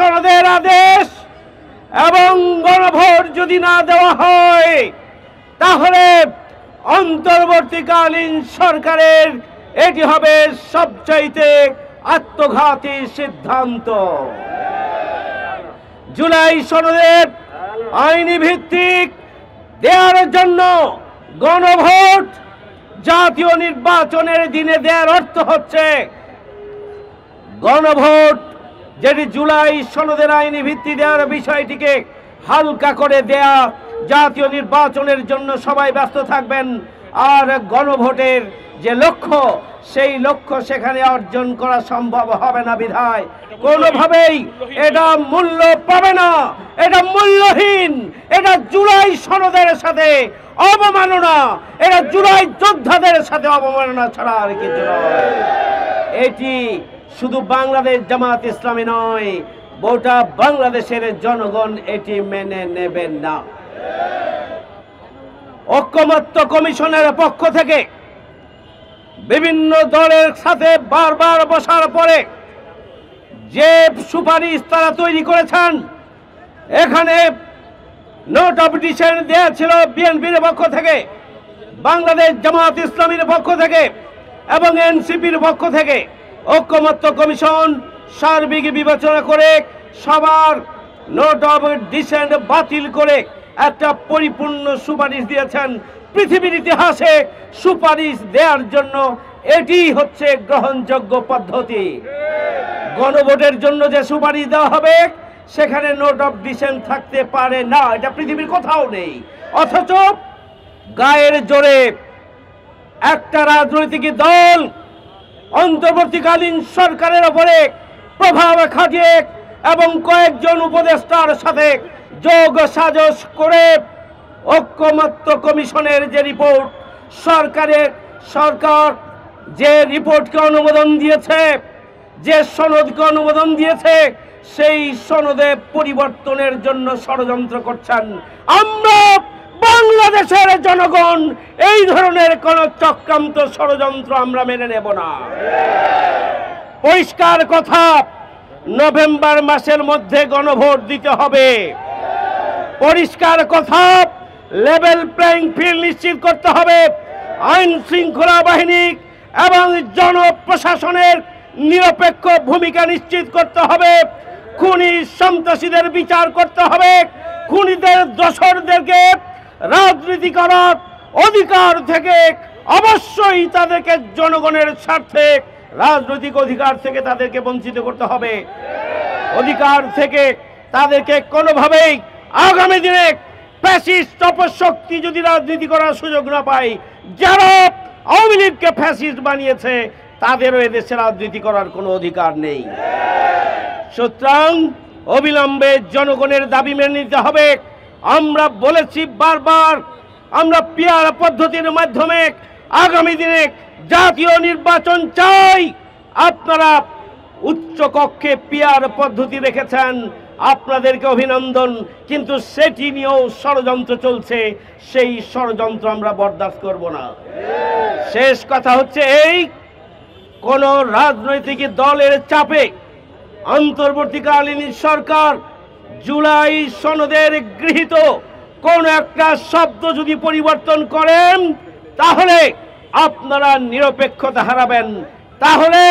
সনদের আদেশ এবং গণভোট যদি না দেওয়া হয় তাহলে অন্তর্বর্তীকালীন সরকারের এটি হবে সবচাইতে আত্মঘাতী সিদ্ধান্ত। জুলাই সনদের আইনি ভিত্তিক দেওয়ার জন্য গণভোট জাতীয় নির্বাচনের দিনে দেওয়ার অর্থ হচ্ছে গণভোট যেটি জুলাই সনদের আইনি ভিত্তি দেওয়ার বিষয়টিকে হালকা করে দেয়া, জাতীয় নির্বাচনের জন্য সবাই ব্যস্ত থাকবেন, আর গণভোটের যে লক্ষ্য সেই লক্ষ্য সেখানে অর্জন করা সম্ভব হবে না বিধায় কোনোভাবেই এটা মূল্য পাবে না, এটা মূল্যহীন, এটা জুলাই সনদের সাথে অবমাননা, এটা জুলাই যোদ্ধাদের সাথে অবমাননা ছাড়া আর কিছু নয়। এটি শুধু বাংলাদেশ জামাত ইসলামী নয়, গোটা বাংলাদেশের জনগণ এটি মেনে নেবেন না। ঐকমত্য কমিশনের পক্ষ থেকে বিভিন্ন দলের সাথে বারবার বসার পরে যে সুপারিশ তারা তৈরি করেছেন, এখানে নোট অফ ডিসেন্ট দেওয়া ছিল বিএনপির পক্ষ থেকে, বাংলাদেশ জামাত ইসলামীর পক্ষ থেকে এবং এনসিপির পক্ষ থেকে। ঐকমত্য কমিশন সার্বিক বিবেচনা করে সবার নোট অফ ডিসেন্ট বাতিল করে একটা পরিপূর্ণ সুপারিশ দিয়েছেন। পৃথিবীর ইতিহাসে সুপারিশ দেওয়ার জন্য এটি হচ্ছে গ্রহণযোগ্য পদ্ধতি। গণভোটের জন্য যে সুপারিশ দেওয়া হবে সেখানে নোট অফ ডিসেন্ট থাকতে পারে না, এটা পৃথিবীর কোথাও নেই। অথচ গায়ের জোরে একটা রাজনৈতিক দল অন্তর্বর্তীকালীন সরকারের উপরে প্রভাব খাটিয়ে এবং কয়েকজন উপদেষ্টার সাথে যোগ সাজস করে ঐকমত্য কমিশনের যে রিপোর্ট, সরকার যে রিপোর্টকে অনুমোদন দিয়েছে, যে সনদকে অনুমোদন দিয়েছে, সেই সনদে পরিবর্তনের জন্য ষড়যন্ত্র করছেন। আমরা বাংলাদেশের জনগণ এই ধরনের কোন চক্রান্ত ষড়যন্ত্র আমরা মেনে নেব না। পরিষ্কার কথা, নভেম্বর মাসের মধ্যে গণভোট দিতে হবে। পরিষ্কার কথা, লেভেল প্লেইং ফিল্ড নিশ্চিত করতে হবে। আইন শৃঙ্খলা বাহিনী এবং জনপ্রশাসনের নিরপেক্ষ ভূমিকা নিশ্চিত করতে হবে। খুনি সন্ত্রাসীদের বিচার করতে হবে। খুনিদের দোষরদেরকে রাজনীতি করার অধিকার থেকে অবশ্যই তাদেরকে জনগণের স্বার্থে রাজনৈতিক অধিকার থেকে তাদেরকে বঞ্চিত করতে হবে। অধিকার থেকে তাদেরকে কোনোভাবেই আগামী দিনে ফ্যাসিস্ট অপশক্তি যদি রাজনীতি করার সুযোগ না পায়, যারা আওয়ামী লীগকে ফ্যাসিস্ট বানিয়েছে তাদেরও এদেশে রাজনীতি করার কোনো অধিকার নেই। সুতরাং অবিলম্বে জনগণের দাবি মেনে নিতে হবে। আমরা বলেছি বারবার, আমরা পিআর পদ্ধতির মাধ্যমে আগামী দিনে জাতীয় নির্বাচন চাই। আপনারা উচ্চ কক্ষে পিআর পদ্ধতি রেখেছেন, আপনাদেরকে অভিনন্দন, কিন্তু সেটি নিয়েও ষড়যন্ত্র চলছে। সেই ষড়যন্ত্র আমরা বরদাস্ত করব না। শেষ কথা হচ্ছে এই, কোন রাজনৈতিক দলের চাপে অন্তর্বর্তীকালীন সরকার জুলাই সনদের গৃহীত কোন একটা শব্দ যদি পরিবর্তন করেন তাহলে আপনারা নিরপেক্ষতা হারাবেন, তাহলে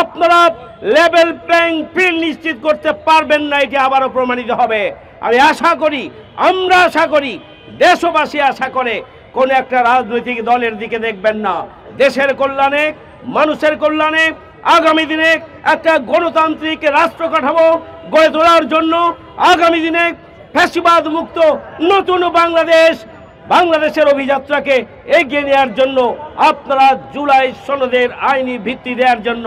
আপনারা লেভেল প্লেইং ফিল্ড নিশ্চিত করতে পারবেন না। এটি আবারও প্রমাণিত হবে। আমি আশা করি, আমরা আশা করি, দেশবাসী আশা করে কোন একটা রাজনৈতিক দলের দিকে দেখবেন না। দেশের কল্যাণে, মানুষের কল্যাণে আগামী দিনে একটা গণতান্ত্রিক রাষ্ট্র কাঠামো গড়ে তোলার জন্য, আগামী দিনে ফ্যাসিবাদ মুক্ত নতুন বাংলাদেশের অভিযাত্রাকে এগিয়ে নেওয়ার জন্য আপনারা জুলাই সনদের আইনি ভিত্তি দেওয়ার জন্য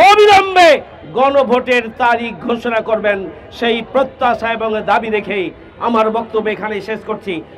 অবিলম্বে গণভোটের তারিখ ঘোষণা করবেন। সেই প্রত্যাশা এবং দাবি রেখেই আমার বক্তব্য এখানে শেষ করছি।